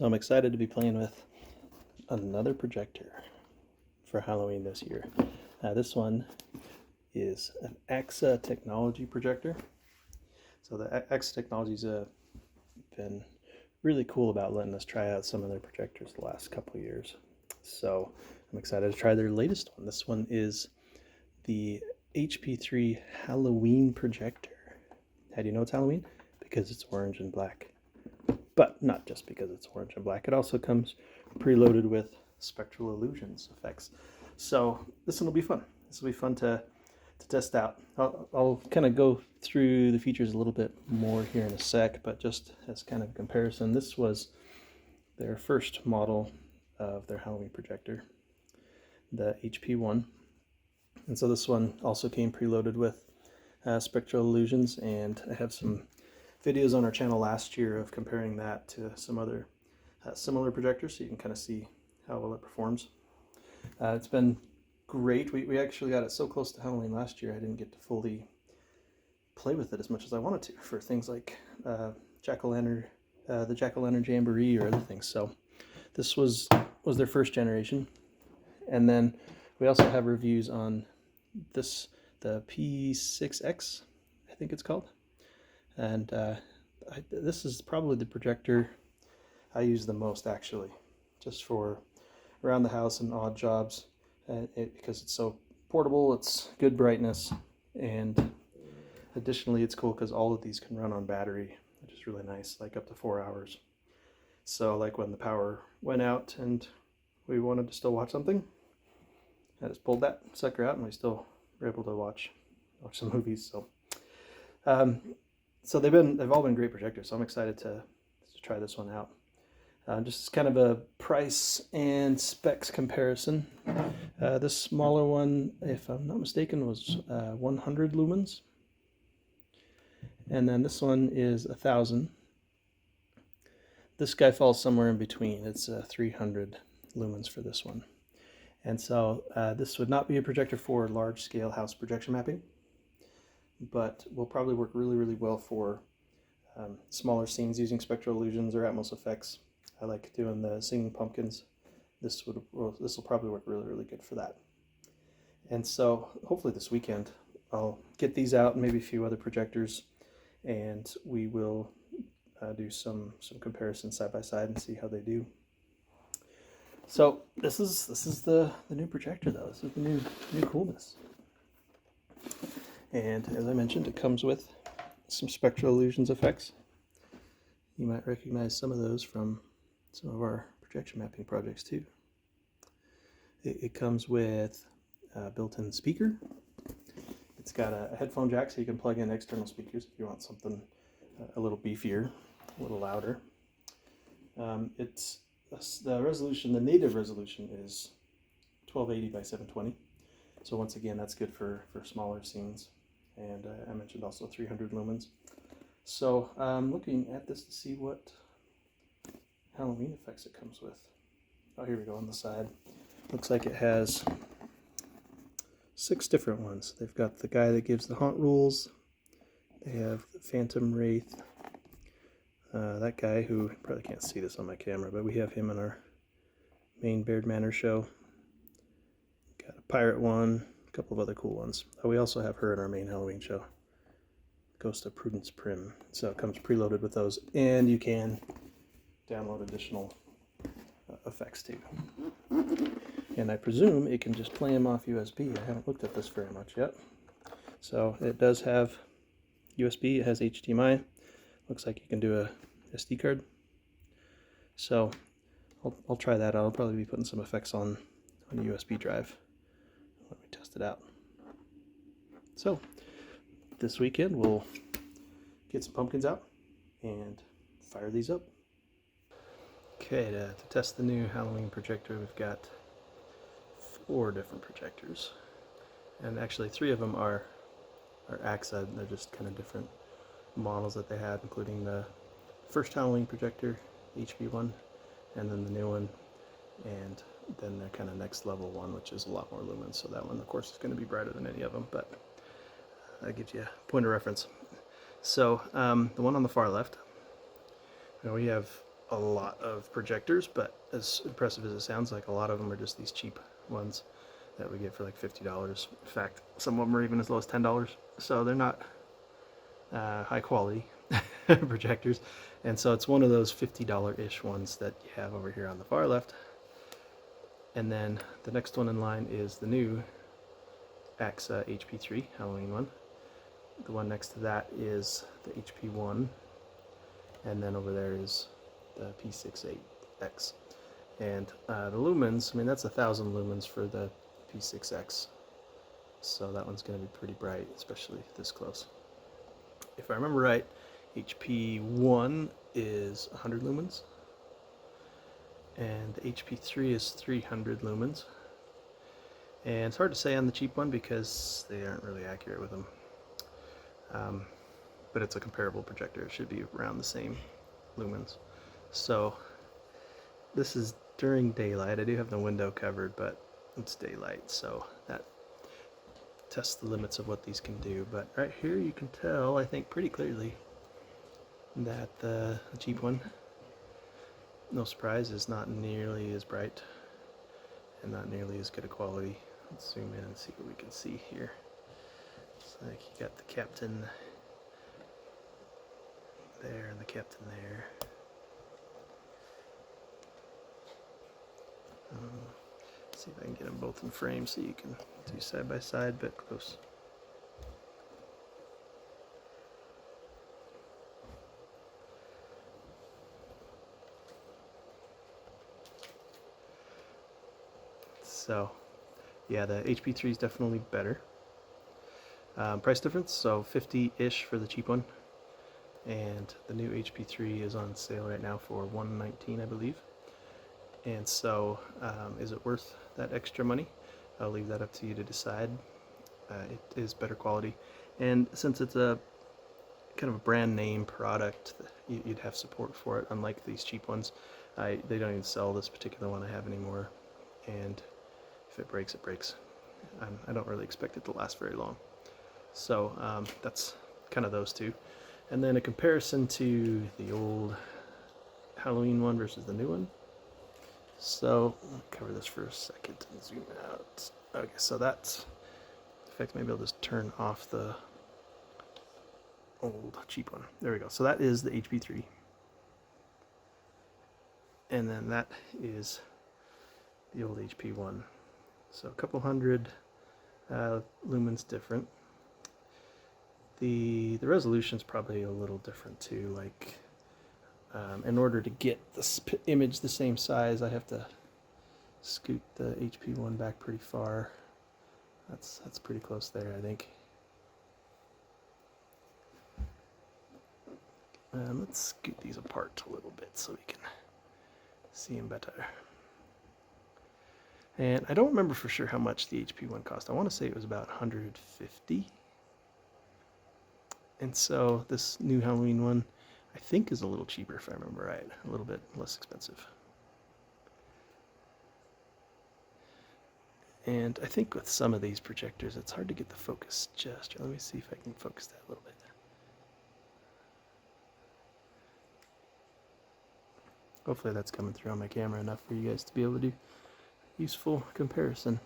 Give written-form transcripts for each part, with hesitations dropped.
So I'm excited to be playing with another projector for Halloween this year. This one is an AAXA technology projector. So the AAXA technology's been really cool about letting us try out some of their projectors the last couple of years. So I'm excited to try their latest one. This one is the HP3 Halloween projector. How do you know it's Halloween? Because it's orange and black. But not just because it's orange and black. It also comes preloaded with spectral illusions effects. So this one will be fun. This will be fun to test out. I'll kind of go through the features a little bit more here in a sec, but just as kind of a comparison, this was their first model of their Halloween projector, the HP1. And so this one also came preloaded with spectral illusions, and I have some videos on our channel last year of comparing that to some other similar projectors, so you can kind of see how well it performs. It's been great. We actually got it so close to Halloween last year I didn't get to fully play with it as much as I wanted to for things like the Jack-o'-lantern Jamboree or other things. So this was their first generation, and then we also have reviews on this, the P6X, I think it's called. And this is probably the projector I use the most, actually, just for around the house and odd jobs, because it's so portable, it's good brightness, and additionally it's cool because all of these can run on battery, which is really nice, like up to 4 hours. So like when the power went out and we wanted to still watch something, I just pulled that sucker out and we still were able to watch some movies. So they've all been great projectors, so I'm excited to try this one out. Just kind of a price and specs comparison. This smaller one, if I'm not mistaken, was 100 lumens. And then this one is 1,000. This guy falls somewhere in between. It's 300 lumens for this one. And so this would not be a projector for large-scale house projection mapping, but will probably work really, really well for smaller scenes using spectral illusions or Atmos effects. I like doing the singing pumpkins. This will probably work really, really good for that. And so hopefully this weekend I'll get these out and maybe a few other projectors, and we will do some comparisons side by side and see how they do. So this is the new projector, though. This is the new coolness. And as I mentioned, it comes with some spectral illusions effects. You might recognize some of those from some of our projection mapping projects too. It comes with a built-in speaker. It's got a headphone jack, so you can plug in external speakers if you want something a little beefier, a little louder. The resolution, the native resolution, is 1280 by 720. So once again, that's good for smaller scenes. And I mentioned also 300 lumens. So I'm looking at this to see what Halloween effects it comes with. Oh, here we go on the side. Looks like it has 6 different ones. They've got the guy that gives the haunt rules. They have the Phantom Wraith. That guy who, probably can't see this on my camera, but we have him in our main Baird Manor show. Got a pirate one, a couple of other cool ones. Oh, we also have her in our main Halloween show, Ghost of Prudence Prim. So it comes preloaded with those, and you can download additional effects too. And I presume it can just play them off USB. I haven't looked at this very much yet. So it does have USB, it has HDMI. Looks like you can do a SD card. So I'll try that out. I'll probably be putting some effects on a USB drive. Let me test it out. So this weekend we'll get some pumpkins out and fire these up. Okay, to test the new Halloween projector, we've got 4 different projectors. And actually 3 of them are AAXA. They're just kind of different models that they had, including the first Halloween projector, HP1, and then the new one, and then the kind of next level one, which is a lot more lumens. So that one, of course, is going to be brighter than any of them, but that gives you a point of reference. So the one on the far left, we have a lot of projectors, but as impressive as it sounds, like a lot of them are just these cheap ones that we get for like $50. In fact, some of them are even as low as $10. So they're not high quality projectors. And so it's one of those $50-ish ones that you have over here on the far left. And then the next one in line is the new AAXA HP3 Halloween one. The one next to that is the HP1, and then over there is the P68X. And the lumens, I mean, that's 1,000 lumens for the P6X, so that one's going to be pretty bright, especially this close. If I remember right, HP1 is 100 lumens, and the HP3 is 300 lumens. And it's hard to say on the cheap one because they aren't really accurate with them. But it's a comparable projector. It should be around the same lumens. So this is during daylight. I do have the window covered, but it's daylight, so that tests the limits of what these can do. But right here you can tell, I think, pretty clearly that the cheap one, no surprise, is not nearly as bright and not nearly as good a quality. Let's zoom in and see what we can see here. It's like you got the captain there and the captain there. See if I can get them both in frame so you can do side by side, but close. So yeah, the HP3 is definitely better. Price difference, so 50-ish for the cheap one, and the new HP3 is on sale right now for $119, I believe. And so is it worth that extra money? I'll leave that up to you to decide. It is better quality, and since it's a kind of a brand name product, you'd have support for it, unlike these cheap ones. They don't even sell this particular one I have anymore, and if it breaks, it breaks. I don't really expect it to last very long. So that's kind of those two. And then a comparison to the old Halloween one versus the new one. So I'll cover this for a second and zoom out. Okay, so that's, in fact, maybe I'll just turn off the old cheap one. There we go. So that is the HP3. And then that is the old HP1. So a couple hundred lumens different. The resolution's probably a little different too. Like, in order to get this image the same size, I have to scoot the HP1 back pretty far. That's pretty close there, I think. Let's scoot these apart a little bit so we can see them better. And I don't remember for sure how much the HP1 cost. I want to say it was about $150. And so this new Halloween one, I think, is a little cheaper, if I remember right. A little bit less expensive. And I think with some of these projectors, it's hard to get the focus just. Let me see if I can focus that a little bit. Hopefully that's coming through on my camera enough for you guys to be able to do useful comparison.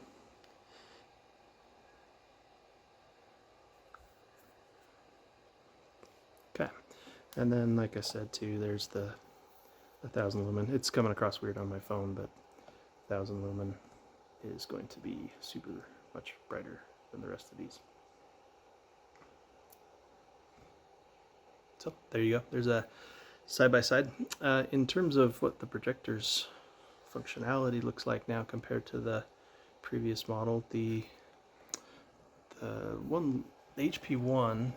Okay, and then like I said too, there's the 1,000 lumen. It's coming across weird on my phone, but 1,000 lumen is going to be super much brighter than the rest of these. So there you go. There's a side by side. In terms of what the projector's functionality looks like now compared to the previous model, the HP1,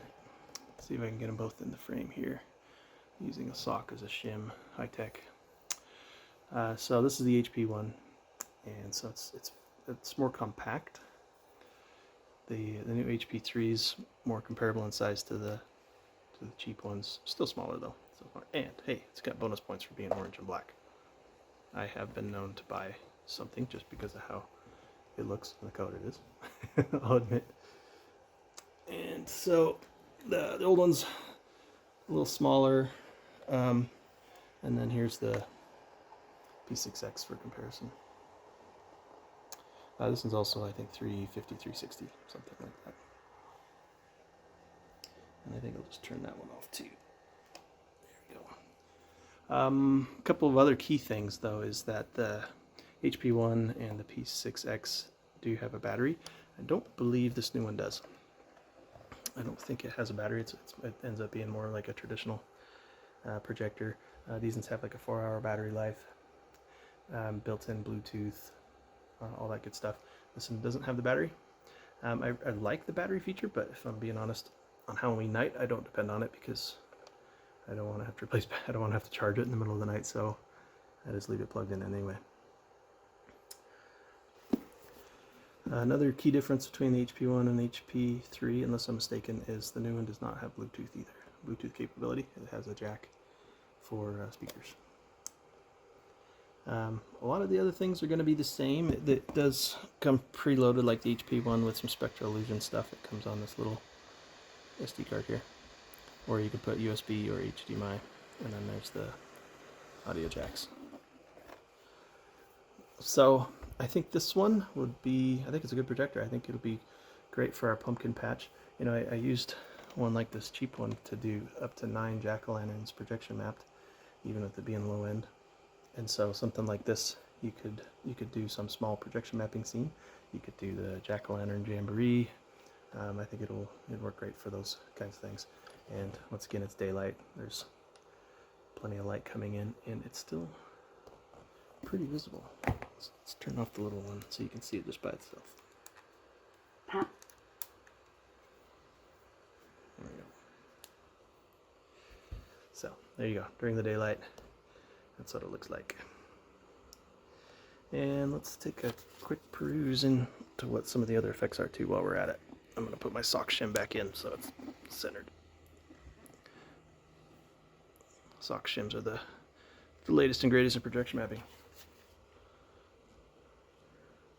let's see if I can get them both in the frame here, using a sock as a shim, high tech. So this is the HP1, and so it's more compact. The new HP3 is more comparable in size to the cheap ones, still smaller though. So far. And hey, it's got bonus points for being orange and black. I have been known to buy something just because of how it looks and the color it is. I'll admit. And so the old one's a little smaller. And then here's the P6X for comparison. This one's also, I think, 350, 360, something like that. And I think I'll just turn that one off too. There we go. A couple of other key things, though, is that the HP1 and the P6X do have a battery. I don't believe this new one does. I don't think it has a battery. It ends up being more like a traditional projector. These ones have like a 4-hour battery life, built-in Bluetooth, all that good stuff. This one doesn't have the battery. I like the battery feature, but if I'm being honest, on Halloween night I don't depend on it because I don't want to have to replace. I don't want to have to charge it in the middle of the night, so I just leave it plugged in anyway. Another key difference between the HP1 and the HP3, unless I'm mistaken, is the new one does not have Bluetooth either. Bluetooth capability. It has a jack for speakers. A lot of the other things are going to be the same. It does come preloaded like the HP1 with some spectral illusion stuff. It comes on this little SD card here, or you can put USB or HDMI, and then there's the audio jacks. So I think this one would be, I think it's a good projector. I think it'll be great for our pumpkin patch. You know, I used one like this cheap one to do up to 9 jack-o'-lanterns projection mapped, even with it being low end. And so something like this, you could do some small projection mapping scene. You could do the jack-o'-lantern jamboree. I think it'd work great for those kinds of things. And once again, it's daylight. There's plenty of light coming in, and it's still pretty visible. Let's turn off the little one so you can see it just by itself. There we go. So there you go. During the daylight, that's what it looks like. And let's take a quick peruse into what some of the other effects are too while we're at it. I'm going to put my sock shim back in so it's centered. Sock shims are the latest and greatest in projection mapping.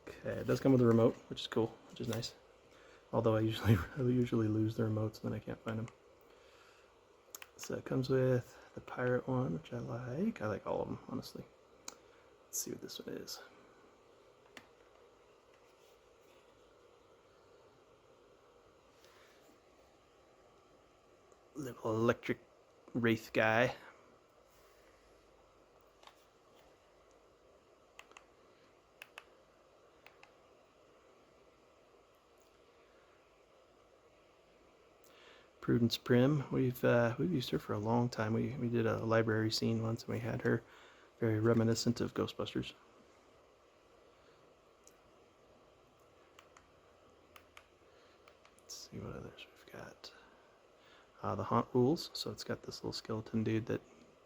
Okay, it does come with a remote, which is cool, which is nice. Although I usually lose the remotes and then I can't find them. So it comes with the pirate one, which I like. I like all of them, honestly. Let's see what this one is. Little electric wraith guy. Prudence Prim, we've used her for a long time. We did a library scene once and we had her, very reminiscent of Ghostbusters. Let's see what others we've got. The haunt rules, so it's got this little skeleton dude that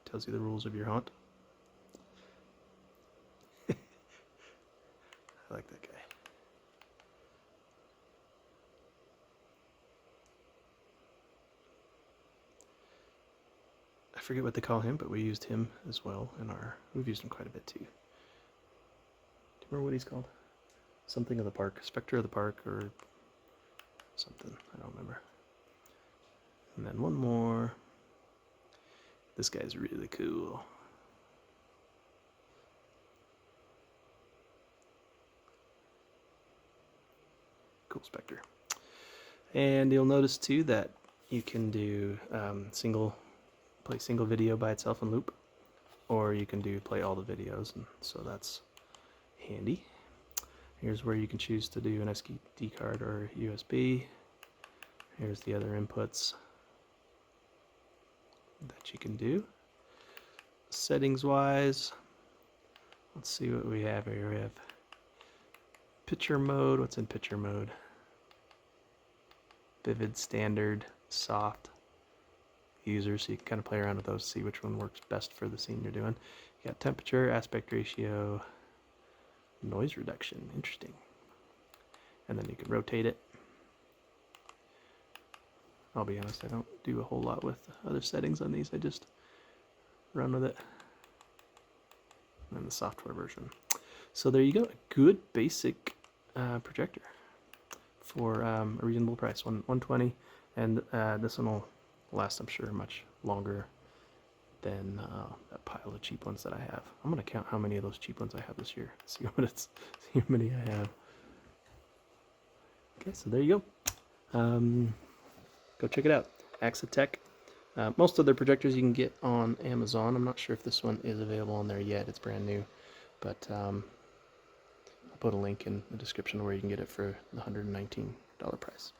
tells you the rules of your haunt. I like that guy. I forget what they call him, but we used him as well in we've used him quite a bit too. Do you remember what he's called? Something of the park, Spectre of the Park or something, I don't remember. And then one more. This guy's really cool. Cool Spectre. And you'll notice too that you can do play single video by itself in loop, or you can play all the videos, and so that's handy. Here's where you can choose to do an SD card or USB. Here's the other inputs that you can do. Settings wise, let's see what we have here. We have picture mode. What's in picture mode? Vivid, standard, soft, user, so you can kind of play around with those, see which one works best for the scene you're doing. You got temperature, aspect ratio, noise reduction, interesting. And then you can rotate it. I'll be honest, I don't do a whole lot with other settings on these, I just run with it. And then the software version. So there you go, a good basic projector for a reasonable price, $120, and this one will last, I'm sure, much longer than that pile of cheap ones that I have. I'm gonna count how many of those cheap ones I have this year. See how many I have. Okay, so there you go. Go check it out. AAXA Tech. Most of their projectors you can get on Amazon. I'm not sure if this one is available on there yet. It's brand new, but I'll put a link in the description where you can get it for the $119 price.